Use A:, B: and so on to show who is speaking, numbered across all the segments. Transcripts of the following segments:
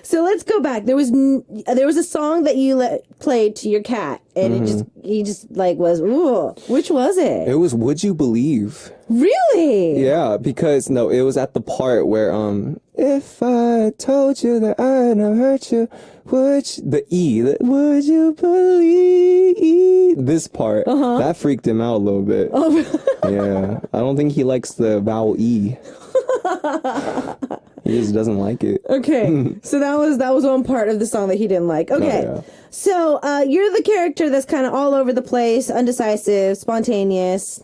A: So let's go back. There was a song that you played to your cat, and he just like was, ooh, which was it?
B: It was Would You Believe?
A: Really?
B: Yeah, because no, it was at the part where if I told you that I never hurt you, would you believe? This part that freaked him out a little bit. Oh, yeah. I don't think he likes the vowel E. He just doesn't like it.
A: Okay, so that was one part of the song that he didn't like. Okay,
B: Oh, yeah.
A: So you're the character that's kind of all over the place, undecisive, spontaneous,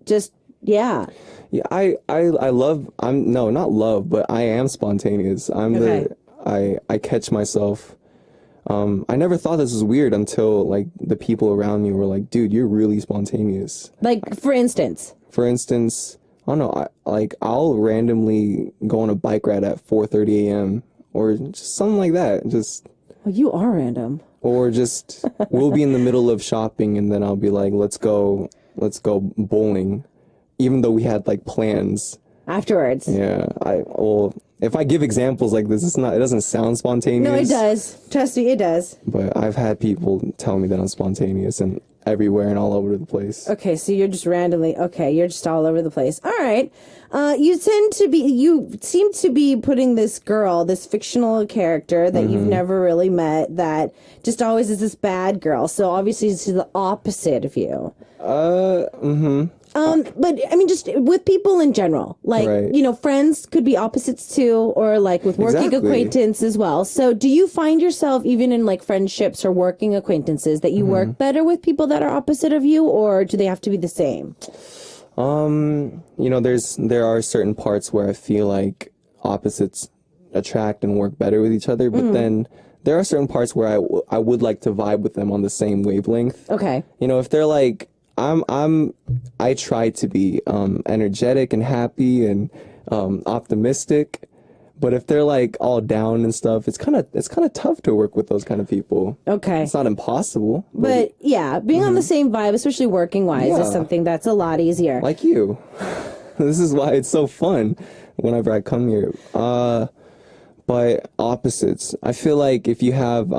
A: just yeah.
B: Yeah, I love. Not love, but I am spontaneous. I catch myself. I never thought this was weird until like the people around me were like, "Dude, you're really spontaneous."
A: Like for instance.
B: I don't know. I'll randomly go on a bike ride at 4:30 a.m. or just something like that. Just.
A: Well, you are random.
B: Or just we'll be in the middle of shopping and then I'll be like, let's go bowling, even though we had like plans
A: afterwards.
B: Yeah. If I give examples like this, it doesn't sound spontaneous.
A: No, it does. Trust me, it does.
B: But I've had people tell me that I'm spontaneous and everywhere and all over the place.
A: Okay, so you're just randomly, you're just all over the place. All right. You seem to be putting this girl, this fictional character that you've never really met, that just always is this bad girl. So obviously she's the opposite of you. But I mean, just with people in general, like,
B: right.
A: Friends could be opposites too, or like with working acquaintance as well. So do you find yourself even in like friendships or working acquaintances that you work better with people that are opposite of you, or do they have to be the same?
B: There are certain parts where I feel like opposites attract and work better with each other, but then there are certain parts where I would like to vibe with them on the same wavelength.
A: Okay.
B: If they're like, I try to be energetic and happy and optimistic, but if they're like all down and stuff, it's kind of tough to work with those kind of people.
A: Okay,
B: it's not impossible,
A: but yeah, being on the same vibe, especially working wise, is something that's a lot easier.
B: Like you, this is why it's so fun whenever I come here. But opposites, I feel like if you have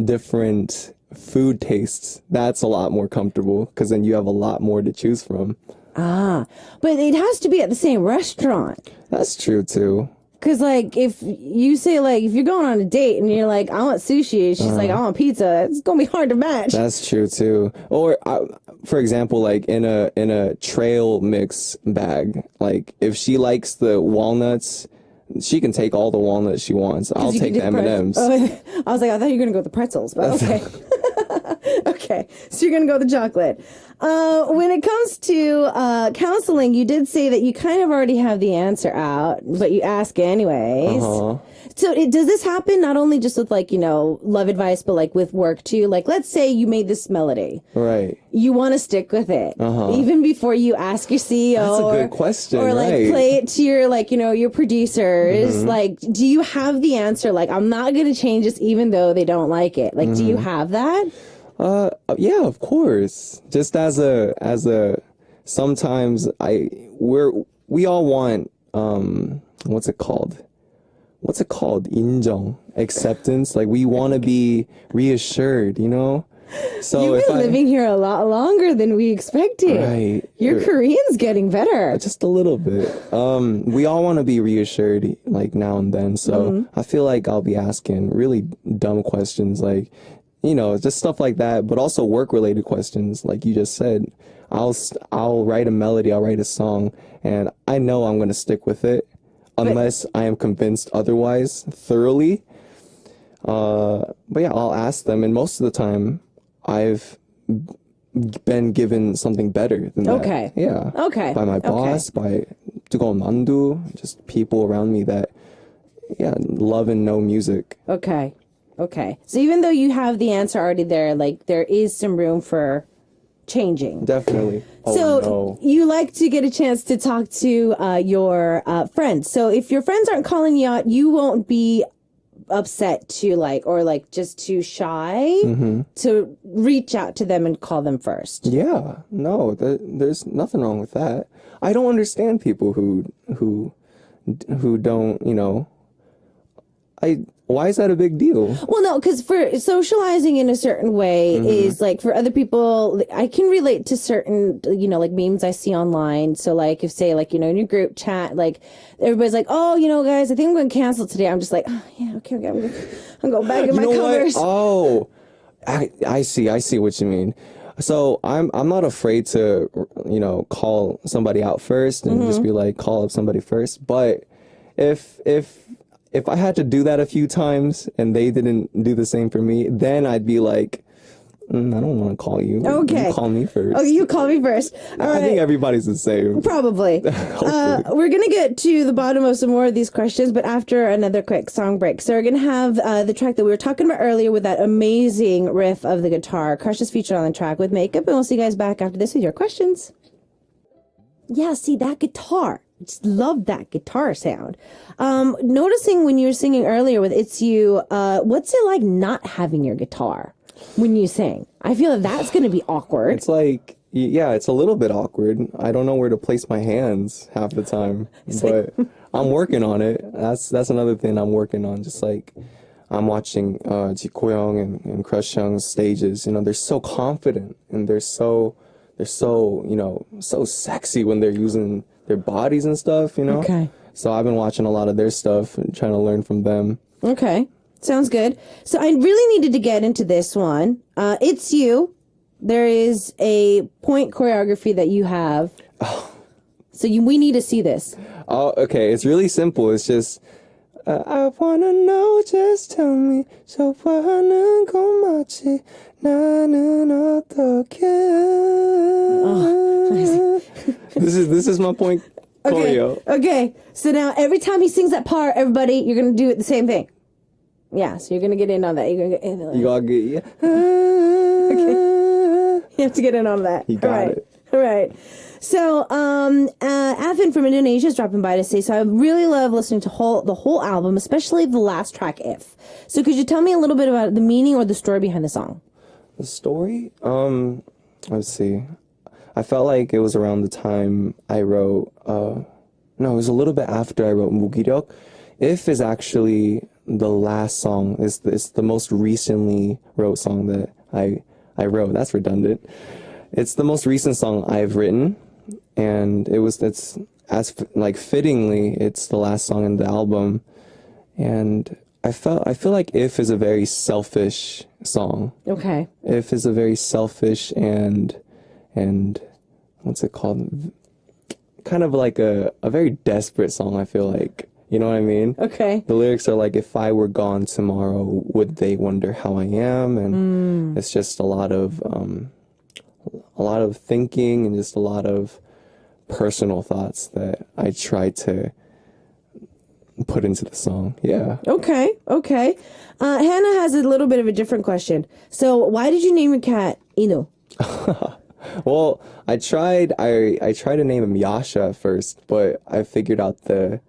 B: different food tastes, that's a lot more comfortable because then you have a lot more to choose from.
A: But it has to be at the same restaurant.
B: That's true too.
A: Because like if you say like if you're going on a date and you're like I want sushi, she's like I want pizza, it's gonna be hard to match.
B: That's true too. Or for example, like in a trail mix bag, like if she likes the walnuts, she can take all the walnuts she wants. I'll take the M&Ms.
A: I was like, I thought you were going to go with the pretzels, but okay. Okay, so you're going to go with the chocolate. When it comes to counseling, you did say that you kind of already have the answer out, but you ask anyways. So does this happen not only just with like, love advice, but like with work too? Like, let's say you made this melody.
B: Right.
A: You want to stick with it. Even before you ask your CEO.
B: That's a good question.
A: Or like play it to your, like, your producers. Like, do you have the answer? Like, I'm not going to change this even though they don't like it. Like, do you have that?
B: Yeah, of course. Just as a, sometimes we all want, what's it called? 인정, acceptance. Like we want to be reassured, So
A: you've been living here a lot longer than we expected.
B: Right.
A: Your Korean's getting better.
B: Just a little bit. We all want to be reassured like now and then. So I feel like I'll be asking really dumb questions like, just stuff like that, but also work related questions. Like you just said, I'll write a melody, I'll write a song, and I know I'm going to stick with it. Unless I am convinced otherwise thoroughly. But yeah, I'll ask them. And most of the time, I've been given something better than that.
A: Okay.
B: Yeah.
A: Okay.
B: By my boss, by 뜨거운 만두, just people around me that, love and know music.
A: Okay. So even though you have the answer already there, like there is some room for changing.
B: Definitely.
A: You like to get a chance to talk to your friends. So if your friends aren't calling you out, you won't be upset or just too shy to reach out to them and call them first.
B: Yeah. No, there's nothing wrong with that. I don't understand people who don't, why is that a big deal?
A: Well, no, because for socializing in a certain way is like for other people, I can relate to certain, like memes I see online. So like if say like, in your group chat, like everybody's like, oh, guys, I think I'm going to cancel today. I'm just like, oh, yeah, okay, I'm going back in my covers.
B: What? Oh, I see what you mean. So I'm not afraid to, call somebody out first and just be like, call up somebody first. But if I had to do that a few times and they didn't do the same for me, then I'd be like, I don't want to call you.
A: Okay.
B: You call me first.
A: Oh, you call me first. All right.
B: I think everybody's the same.
A: Probably. We're going to get to the bottom of some more of these questions, but after another quick song break. So we're going to have the track that we were talking about earlier with that amazing riff of the guitar. Crush is featured on the track with makeup, and we'll see you guys back after this with your questions. Yeah, see, that guitar. Just love that guitar sound. Noticing when you were singing earlier with It's You, what's it like not having your guitar when you sing? I feel like that's going to be awkward.
B: It's like, yeah, it's a little bit awkward. I don't know where to place my hands half the time, but I'm working on it. That's another thing I'm working on. Just like I'm watching Ji Ko-young and Crush Young's stages. They're so confident and they're so so sexy when they're using their bodies and stuff.
A: Okay.
B: So I've been watching a lot of their stuff and trying to learn from them.
A: Okay. Sounds good. So I really needed to get into this one. It's You. There is a point choreography that you have. Oh. So we need to see this.
B: Oh, okay. It's really simple. It's just, I wanna know, just tell me. 좋아하는 건 맞지? 나는 어떻게?
A: Oh.
B: This is my point choreo.
A: Okay. So now every time he sings that part, everybody, you're gonna do it the same thing. Yeah. So you're gonna get in on that. You're gonna get in.
B: You gotta get, yeah.
A: Okay. You have to get in on that.
B: You got it.
A: All right. So, Afin from Indonesia is dropping by to say, so I really love listening to the whole album, especially the last track, If. So could you tell me a little bit about the meaning or the story behind the song?
B: The story? Let's see. I felt like it was around the time I wrote, no, it was a little bit after I wrote 무기력. If is actually the last song. It's the most recently wrote song that I wrote. That's redundant. It's the most recent song I've written, and it's as fittingly, it's the last song in the album. And I feel like If is a very selfish song. Okay. If is a very selfish and what's it called? Kind of like a very desperate song, I feel like. You know what I mean? Okay. The lyrics are like, if I were gone tomorrow, would they wonder how I am? And it's just a lot of thinking and just a lot of personal thoughts that I try to put into the song. Yeah. Okay. Hannah has a little bit of a different question. So why did you name your cat Inu? Well, I tried to name him Yasha first, but I figured out the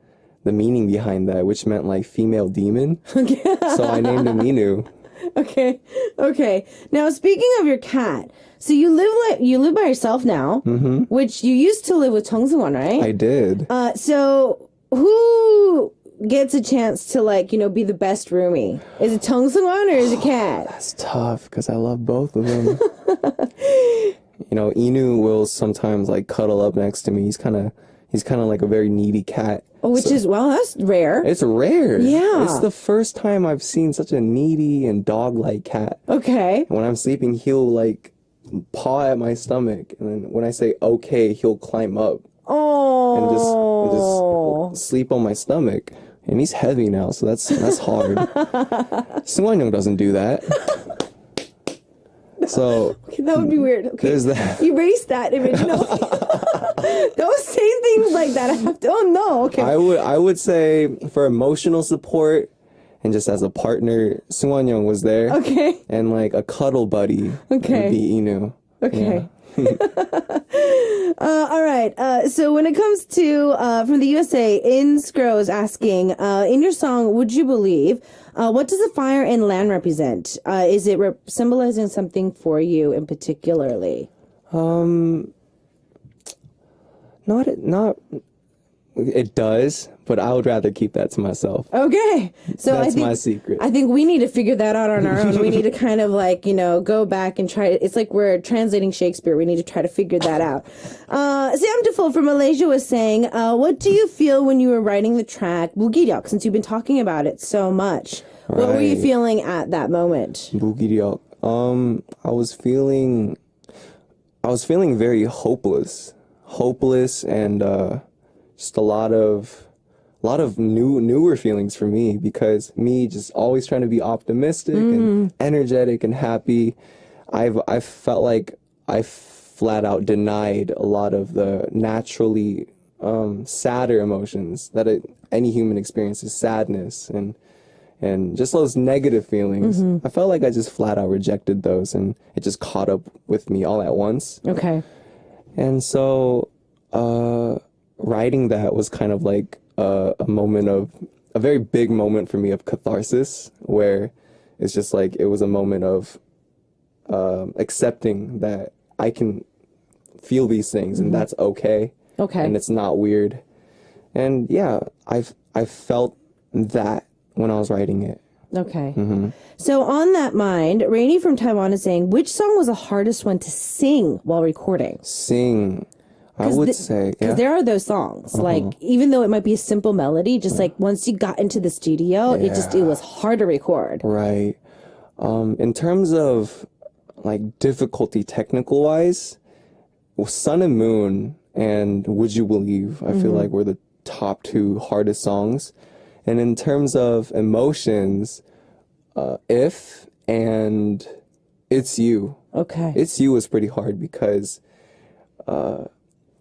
B: meaning behind that, which meant like female demon. So I named him Inu. Okay. Now, speaking of your cat, so you live by yourself now, which you used to live with Chung Seung-won, right? I did. So who gets a chance to be the best roomie? Is it Chung Seung-won or is it cat? That's tough because I love both of them. Inu will sometimes cuddle up next to me. He's kind of like a very needy cat. Oh, that's rare. It's rare. Yeah. It's the first time I've seen such a needy and dog-like cat. Okay. When I'm sleeping, he'll paw at my stomach, and then when I say okay, he'll climb up. Oh. And just sleep on my stomach. And he's heavy now, so that's hard. Seung-won Young doesn't do that. So okay, that would be weird. Okay, there's that. Erase that image. No. Don't say things like that. I have to. Oh no. Okay. I would say for emotional support and just as a partner, Seung-won Young was there. Okay. And a cuddle buddy. Okay. Would be Inu. Okay. Yeah. All right. So when it comes to from the USA, Inscro is asking, in your song "Would You Believe," what does the fire and land represent? Is it symbolizing something for you in particularly? Not It does, but I would rather keep that to myself.
A: Okay. So
B: That's my secret.
A: I think we need to figure that out on our own. We need to kind of like, go back and try. It's like we're translating Shakespeare. We need to try to figure that out. Sam Defoe from Malaysia was saying, what do you feel when you were writing the track Bugiryok, since you've been talking about it so much? Right. What were you feeling at that moment?
B: Bugiryok. I was feeling very hopeless and just a lot of newer feelings for me, because me just always trying to be optimistic and energetic and happy. I felt like I flat out denied a lot of the naturally sadder emotions that any human experiences, sadness and just those negative feelings. I felt like I just flat out rejected those, and it just caught up with me all at once.
A: Okay. And
B: so writing that was kind of like a very big moment for me of catharsis, where it's just like it was a moment of accepting that I can feel these things and that's okay. Okay. And it's not weird. And yeah, I felt that when I was writing it.
A: Okay. So on that mind, Rainey from Taiwan is saying, which song was the hardest one to sing while recording?
B: Sing. I would say,
A: because there are those songs, like, even though it might be a simple melody, just like once you got into the studio, it was hard to record.
B: Right. In terms of like difficulty technical wise, Sun and Moon and Would You Believe, I feel like were the top two hardest songs. And in terms of emotions, If and It's You. Okay. It's You was pretty hard because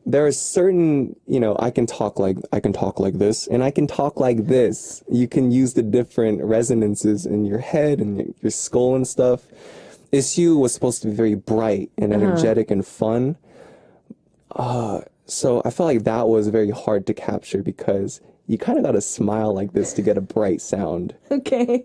B: there are certain, I can talk like this and I can talk like this. You can use the different resonances in your head and your skull and stuff. It's You was supposed to be very bright and energetic and fun. So I felt like that was very hard to capture because you kind of got to smile like this to get a bright sound. Okay.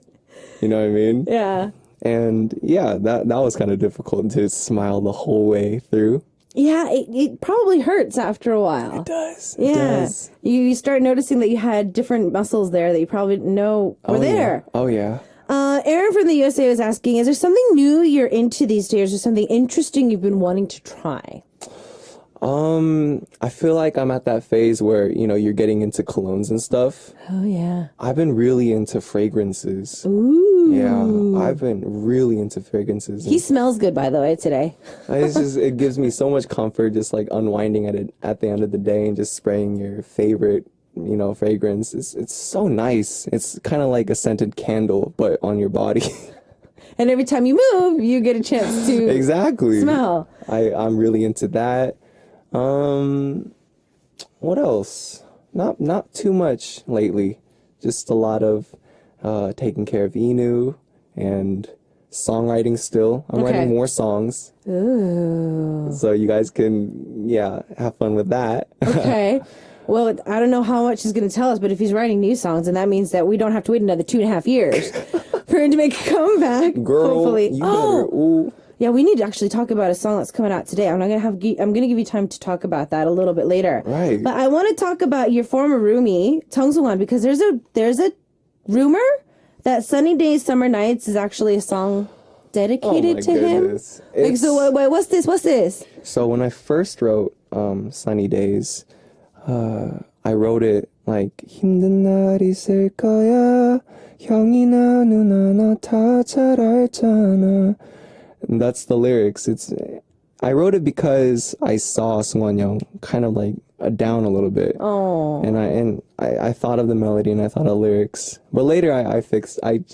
B: You know what I mean? Yeah. And yeah, that was kind of difficult to smile the whole way through.
A: Yeah, it probably hurts after a while.
B: It does.
A: Yeah. It does. You start noticing that you had different muscles there that you probably didn't know were there.
B: Oh, yeah.
A: Aaron from the USA was asking, is there something new you're into these days or something interesting you've been wanting to try?
B: I feel like I'm at that phase where, you're getting into colognes and stuff.
A: Oh, yeah.
B: I've been really into fragrances.
A: Ooh.
B: Yeah, I've been really into fragrances.
A: He smells good, by the way, today.
B: It gives me so much comfort just like unwinding at the end of the day and just spraying your favorite, fragrance. It's so nice. It's kind of like a scented candle, but on your body.
A: And every time you move, you get a chance to
B: exactly
A: smell.
B: I'm really into that. What else? Not too much lately. Just a lot of taking care of Inu and songwriting still. I'm writing more songs. Ooh. So you guys can, have fun with that. Okay.
A: Well, I don't know how much he's going to tell us, but if he's writing new songs, then that means that we don't have to wait another 2.5 years for him to make a comeback.
B: Girl,
A: hopefully.
B: You better, ooh.
A: Yeah, we need to actually talk about a song that's coming out today. I'm going to give you time to talk about that a little bit later.
B: Right.
A: But I want to talk about your former roomie, Tung Sung-wan, because there's a rumor that Sunny Days, Summer Nights is actually a song dedicated to him. Like, so wait, what's this?
B: So when I first wrote Sunny Days, I wrote it like 힘든 날 있을 거야 형이나 누나나 다 잘 알잖아. And that's the lyrics. I wrote it because I saw Sungwon Young kind of like down a little bit. Oh. And I thought of the melody and I thought of lyrics. But later I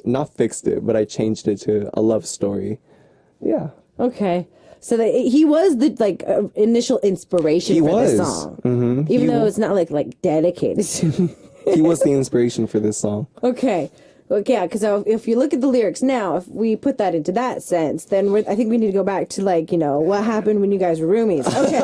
B: not fixed it, but I changed it to a love story. Yeah.
A: Okay. So he was the initial inspiration for this song. Mm-hmm. Even though it's not like dedicated to
B: He was the inspiration for this song.
A: Okay. Well, yeah, because if you look at the lyrics now, if we put that into that sense, then I think we need to go back to what happened when you guys were roomies. Okay,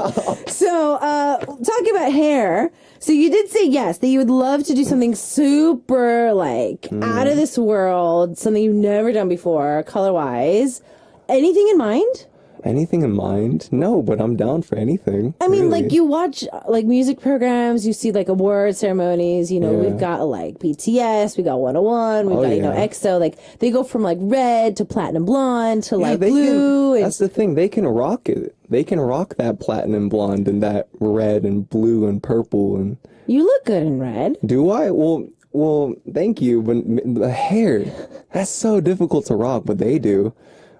A: so talking about hair. So you did say yes that you would love to do something super out of this world, something you've never done before, color wise. Anything in mind?
B: Anything in mind? No, but I'm down for anything.
A: I mean,
B: really.
A: like you watch like music programs, you see like award ceremonies, you know,
B: Yeah.
A: we've got like BTS, we got 101, we've
B: Oh,
A: got, you know,
B: yeah.
A: EXO, like they go from like red to platinum blonde to like
B: they
A: blue.
B: that's the thing. They can rock it. They can rock that platinum blonde and that red and blue and purple. And
A: You look good in red.
B: do I? Well, thank you. But the hair, that's so difficult to rock, but they do.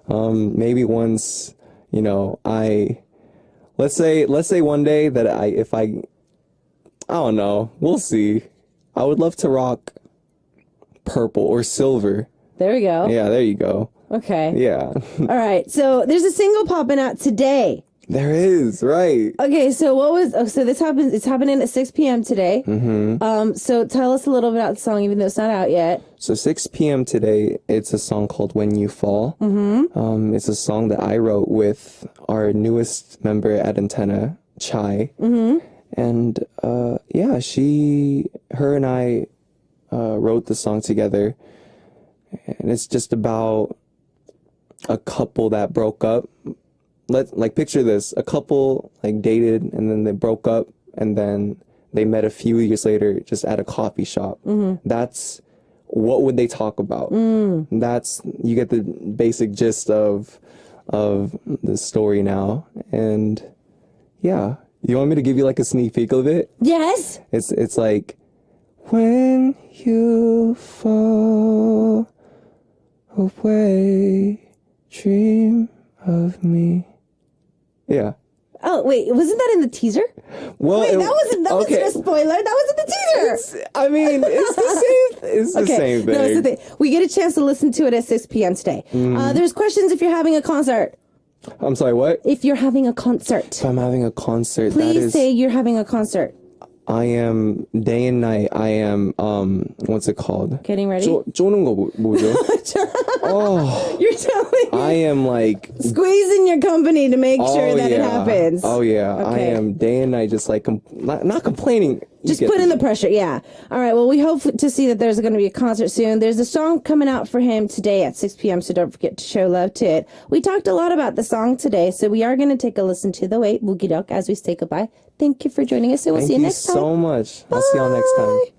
B: Maybe once, you know, let's say one day that I don't know, we'll see. I would love to rock purple or silver.
A: There we go.
B: Yeah, there you go.
A: Okay.
B: Yeah.
A: All right. So there's a single popping out today.
B: There is, right.
A: Okay, so so this happens, it's happening at 6 p.m. today. Mm-hmm. So tell us a little bit about the song, even though it's not out yet.
B: So 6 p.m. today, it's a song called When You Fall. Mm-hmm. It's a song that I wrote with our newest member at Antenna, Chai. Mm-hmm. And yeah, her and I wrote the song together. And it's just about a couple that broke up. Picture this, a couple like dated and then they broke up and then they met a few years later just at a coffee shop. Mm-hmm. That's what would they talk about? That's, you get the basic gist of the story now. And yeah, you want me to give you like a sneak peek of it?
A: Yes.
B: It's like, when you fall away, dream of me. Yeah.
A: Oh, wait, wasn't that in the teaser?
B: Well,
A: Wait, that wasn't a spoiler. That was in the teaser.
B: I mean, it's the same. It's the same thing.
A: No, it's the thing. We get a chance to listen to it at 6 p.m. today. There's questions if you're having a concert.
B: I'm sorry, what?
A: If you're having a concert.
B: If I'm having a concert,
A: Please say you're having a concert.
B: I am day and night. I am what's it called?
A: Getting ready?
B: 쪼는 거 뭐죠? Oh,
A: You're telling me.
B: I am like
A: Squeezing your company to make sure that it happens.
B: Oh yeah, I
A: Okay.
B: am day and night just like not complaining.
A: Just put in the pressure, yeah. All right, well, we hope to see that there's going to be a concert soon. There's a song coming out for him today at 6 p.m., so don't forget to show love to it. We talked a lot about the song today, so we are going to take a listen to The Wait, Boogie Duck, as we say goodbye. Thank you for joining us, and we'll see you next time.
B: Thank you so much. I'll see y'all next time.